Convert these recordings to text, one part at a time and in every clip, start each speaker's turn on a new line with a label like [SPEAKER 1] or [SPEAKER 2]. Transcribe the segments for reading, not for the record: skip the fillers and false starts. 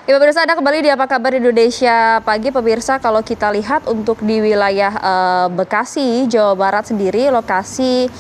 [SPEAKER 1] Ya, pemirsa, Anda kembali di Apa Kabar Indonesia Pagi. Pemirsa, kalau kita lihat untuk di wilayah Bekasi, Jawa Barat sendiri, lokasi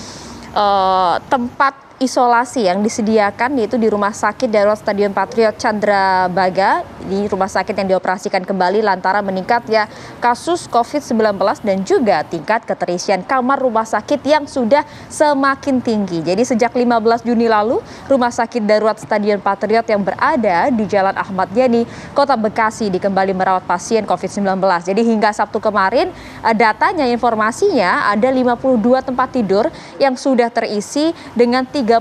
[SPEAKER 1] tempat isolasi yang disediakan yaitu di Rumah Sakit Darurat Stadion Patriot Candrabaga. Di rumah sakit yang dioperasikan kembali lantaran meningkatnya kasus COVID-19 dan juga tingkat keterisian kamar rumah sakit yang sudah semakin tinggi. Jadi sejak 15 Juni lalu, Rumah Sakit Darurat Stadion Patriot yang berada di Jalan Ahmad Yani, Kota Bekasi kembali merawat pasien COVID-19. Jadi hingga Sabtu kemarin, datanya, informasinya ada 52 tempat tidur yang sudah terisi dengan 38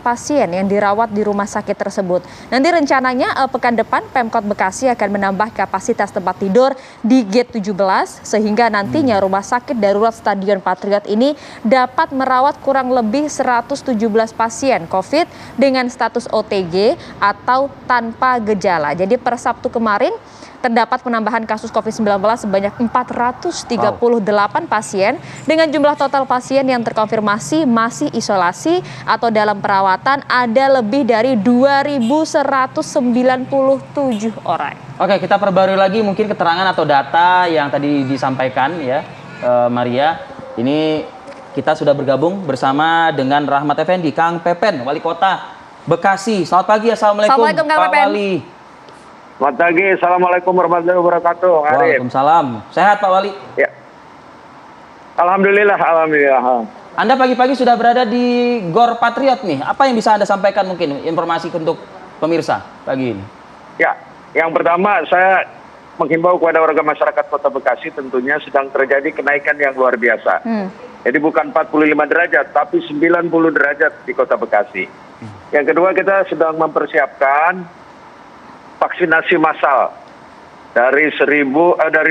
[SPEAKER 1] pasien yang dirawat di rumah sakit tersebut. Nanti rencananya pekan depan Pemkot Bekasi akan menambah kapasitas tempat tidur di Gate 17 sehingga nantinya Rumah Sakit Darurat Stadion Patriot ini dapat merawat kurang lebih 117 pasien COVID dengan status OTG atau tanpa gejala. Jadi per Sabtu kemarin terdapat penambahan kasus COVID-19 sebanyak 438 pasien dengan jumlah total pasien yang terkonfirmasi masih isolasi atau dalam perawatan ada lebih dari 2.197 orang.
[SPEAKER 2] Oke, kita perbarui lagi mungkin keterangan atau data yang tadi disampaikan ya, Maria. Ini kita sudah bergabung bersama dengan Rahmat Effendi, Kang Pepen, Wali Kota Bekasi. Selamat pagi, Assalamualaikum Kang Pak Pepen. Wali.
[SPEAKER 3] Selamat pagi, Assalamualaikum warahmatullahi wabarakatuh.
[SPEAKER 2] Waalaikumsalam. Sehat Pak Wali?
[SPEAKER 3] Ya. Alhamdulillah, alhamdulillah.
[SPEAKER 2] Anda pagi-pagi sudah berada di Gor Patriot nih. Apa yang bisa Anda sampaikan mungkin informasi untuk pemirsa pagi ini?
[SPEAKER 3] Ya, yang pertama saya menghimbau kepada warga masyarakat Kota Bekasi tentunya sedang terjadi kenaikan yang luar biasa. Jadi bukan 45 derajat, tapi 90 derajat di Kota Bekasi. Yang kedua, kita sedang mempersiapkan vaksinasi massal dari 2.000,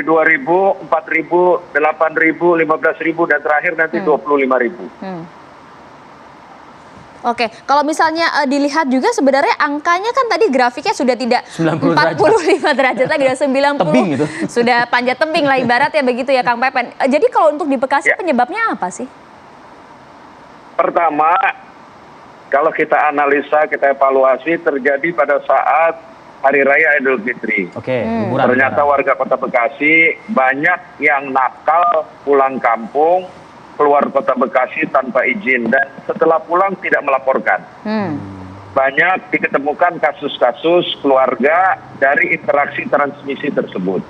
[SPEAKER 3] 4.000, 8.000, 15.000 dan terakhir nanti 25.000.
[SPEAKER 1] Oke, kalau misalnya dilihat juga sebenarnya angkanya kan tadi grafiknya sudah tidak 45 derajat lagi, sudah 90.
[SPEAKER 2] Tebing gitu.
[SPEAKER 1] Sudah panjat tebing lah ibaratnya begitu ya Kang Pepen. Jadi kalau untuk di Bekasi penyebabnya apa sih?
[SPEAKER 3] Pertama, kalau kita analisa, kita evaluasi terjadi pada saat Hari Raya Idul Fitri.
[SPEAKER 2] Oke,
[SPEAKER 3] ternyata warga Kota Bekasi banyak yang nakal pulang kampung, keluar Kota Bekasi tanpa izin dan setelah pulang tidak melaporkan. Banyak diketemukan kasus-kasus keluarga dari interaksi transmisi tersebut.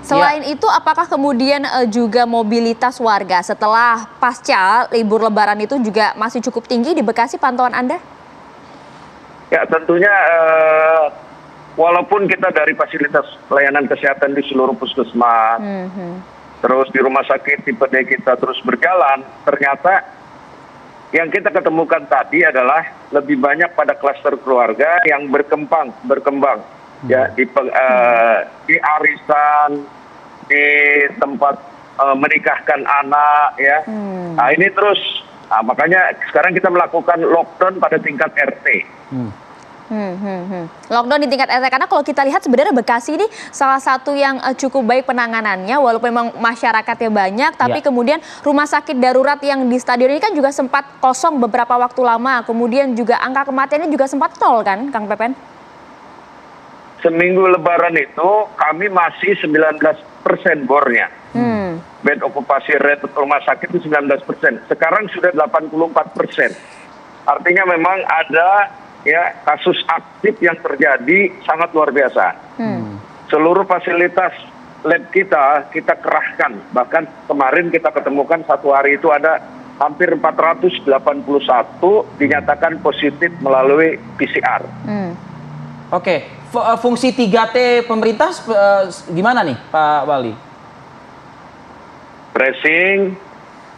[SPEAKER 1] Selain itu, apakah kemudian juga mobilitas warga setelah pasca libur Lebaran itu juga masih cukup tinggi di Bekasi, pantauan Anda?
[SPEAKER 3] Ya, tentunya walaupun kita dari fasilitas pelayanan kesehatan di seluruh puskesmas, terus di rumah sakit tipe D kita terus berjalan, ternyata yang kita ketemukan tadi adalah lebih banyak pada klaster keluarga yang berkembang, ya di arisan, di tempat menikahkan anak, ya. Nah ini terus, makanya sekarang kita melakukan lockdown pada tingkat RT.
[SPEAKER 1] Lockdown di tingkat RT, karena kalau kita lihat sebenarnya Bekasi ini salah satu yang cukup baik penanganannya, walaupun memang masyarakatnya banyak, tapi kemudian rumah sakit darurat yang di stadion ini kan juga sempat kosong beberapa waktu lama, kemudian juga angka kematiannya juga sempat nol kan, Kang Pepen?
[SPEAKER 3] Seminggu Lebaran itu kami masih 19% bornya. Bed okupasi rate rumah sakit itu 19%. Sekarang sudah 84%. Artinya memang ada ya kasus aktif yang terjadi sangat luar biasa. Seluruh fasilitas lab kita kerahkan. Bahkan kemarin kita ketemukan satu hari itu ada hampir 481 dinyatakan positif melalui PCR.
[SPEAKER 2] Oke, fungsi 3T pemerintah gimana nih Pak Wali?
[SPEAKER 3] Tracing,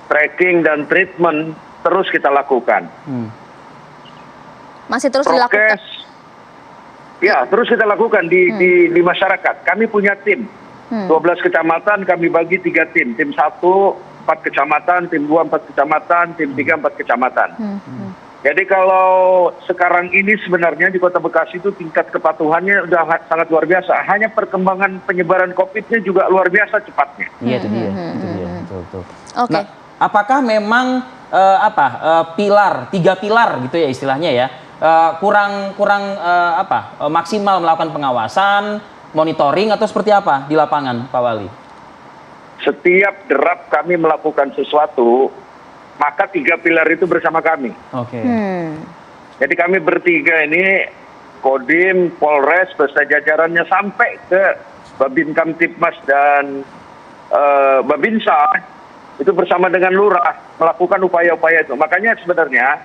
[SPEAKER 3] tracking, dan treatment terus kita lakukan.
[SPEAKER 1] Masih terus dilakukan? Ya,
[SPEAKER 3] terus kita lakukan di masyarakat. Kami punya tim, 12 kecamatan kami bagi 3 tim. Tim 1, 4 kecamatan, tim 2, 4 kecamatan, tim 3, 4 kecamatan. Jadi kalau sekarang ini sebenarnya di Kota Bekasi itu tingkat kepatuhannya sudah sangat luar biasa. Hanya perkembangan penyebaran COVID-nya juga luar biasa cepatnya.
[SPEAKER 2] Iya, itu dia. Betul.
[SPEAKER 1] Oke.
[SPEAKER 2] Nah, apakah memang 3 pilar gitu ya istilahnya ya, maksimal melakukan pengawasan, monitoring atau seperti apa di lapangan, Pak Wali?
[SPEAKER 3] Setiap derap kami melakukan sesuatu, maka 3 pilar itu bersama kami.
[SPEAKER 2] Oke.
[SPEAKER 3] Jadi kami bertiga ini, Kodim, Polres, beserta jajarannya sampai ke Babin Kamtipmas dan Babinsa, itu bersama dengan Lurah melakukan upaya-upaya itu. Makanya sebenarnya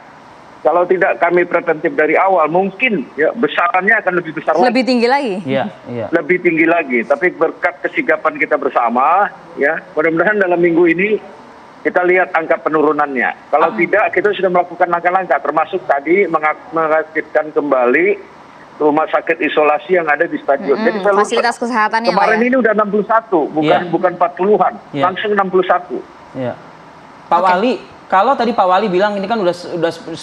[SPEAKER 3] kalau tidak kami preventif dari awal, mungkin ya besarannya akan lebih besar lagi.
[SPEAKER 1] Lebih tinggi lagi.
[SPEAKER 2] Iya, iya.
[SPEAKER 3] Lebih tinggi lagi. Tapi berkat kesigapan kita bersama, ya mudah-mudahan dalam minggu ini kita lihat angka penurunannya. Kalau tidak, kita sudah melakukan langkah-langkah, termasuk tadi mengaktifkan kembali rumah sakit isolasi yang ada di stadion. Jadi
[SPEAKER 1] fasilitas kesehatannya,
[SPEAKER 3] kemarin
[SPEAKER 1] Pak, ya?
[SPEAKER 3] ini udah 61, bukan 40-an, langsung 61.
[SPEAKER 2] Iya. Pak Wali, kalau tadi Pak Wali bilang ini kan udah 90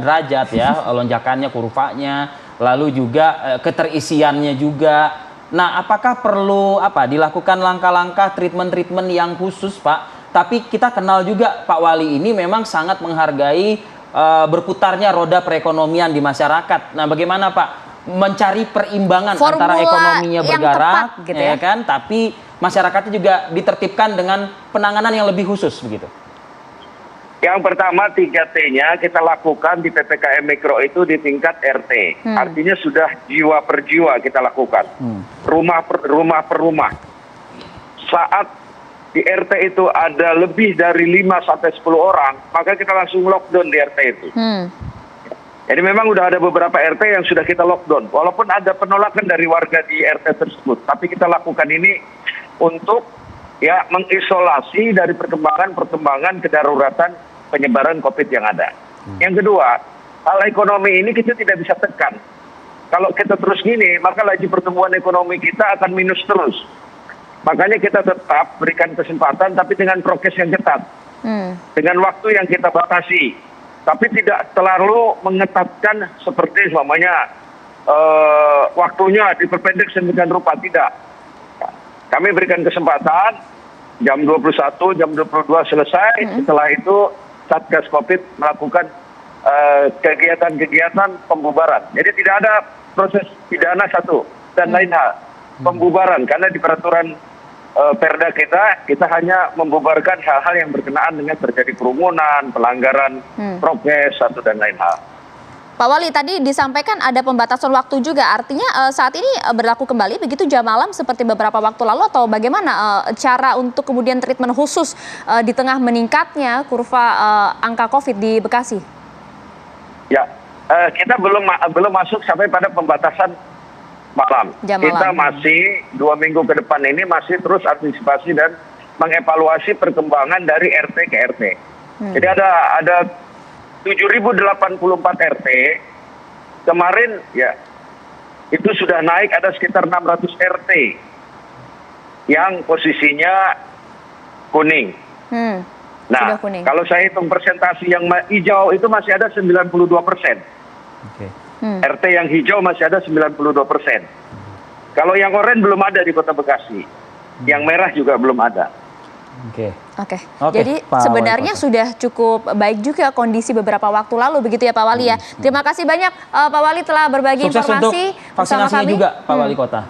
[SPEAKER 2] derajat ya, lonjakannya, kurvanya, lalu juga keterisiannya juga. Nah, apakah perlu dilakukan langkah-langkah treatment-treatment yang khusus, Pak? Tapi kita kenal juga Pak Wali ini memang sangat menghargai berputarnya roda perekonomian di masyarakat. Nah, bagaimana Pak mencari perimbangan antara ekonominya bergerak,
[SPEAKER 1] tepat, gitu ya
[SPEAKER 2] kan? Tapi masyarakatnya juga ditertibkan dengan penanganan yang lebih khusus begitu.
[SPEAKER 3] Yang pertama 3T-nya kita lakukan di PPKM Mikro itu di tingkat RT. Artinya sudah jiwa per jiwa kita lakukan. Rumah per rumah. Saat di RT itu ada lebih dari 5-10 orang, maka kita langsung lockdown di RT itu. Jadi memang udah ada beberapa RT yang sudah kita lockdown. Walaupun ada penolakan dari warga di RT tersebut, tapi kita lakukan ini untuk ya mengisolasi dari perkembangan kedaruratan penyebaran COVID yang ada. Yang kedua, hal ekonomi ini kita tidak bisa tekan. Kalau kita terus gini, maka laju pertumbuhan ekonomi kita akan minus terus. Makanya kita tetap berikan kesempatan, tapi dengan prokes yang ketat. Dengan waktu yang kita batasi. Tapi tidak terlalu mengetatkan seperti semuanya waktunya diperpendek sedemikian rupa, tidak. Kami berikan kesempatan, jam 21, jam 22 selesai. Setelah itu Satgas COVID melakukan kegiatan-kegiatan pembubaran. Jadi tidak ada proses pidana satu dan lain hal. Pembubaran, karena di peraturan Perda kita hanya membubarkan hal-hal yang berkenaan dengan terjadi kerumunan, pelanggaran prokes, satu dan lain hal.
[SPEAKER 1] Pak Wali, tadi disampaikan ada pembatasan waktu juga, artinya saat ini berlaku kembali begitu jam malam seperti beberapa waktu lalu, atau bagaimana cara untuk kemudian treatment khusus di tengah meningkatnya kurva angka COVID di Bekasi?
[SPEAKER 3] Ya, kita belum masuk sampai pada pembatasan malam. Kita masih 2 minggu ke depan ini masih terus antisipasi dan mengevaluasi perkembangan dari RT ke RT. Jadi ada 7.084 RT, kemarin ya itu sudah naik ada sekitar 600 RT yang posisinya kuning. Nah, kuning. Kalau saya hitung persentase yang hijau itu masih ada 92%. RT yang hijau masih ada 92%. Kalau yang oranye belum ada di Kota Bekasi. Yang merah juga belum ada.
[SPEAKER 1] Oke. Jadi sebenarnya sudah cukup baik juga kondisi beberapa waktu lalu begitu ya Pak Wali ya. Terima kasih banyak Pak Wali telah berbagi
[SPEAKER 2] Sukses
[SPEAKER 1] informasi
[SPEAKER 2] untuk vaksinasinya juga Pak Wali Kota.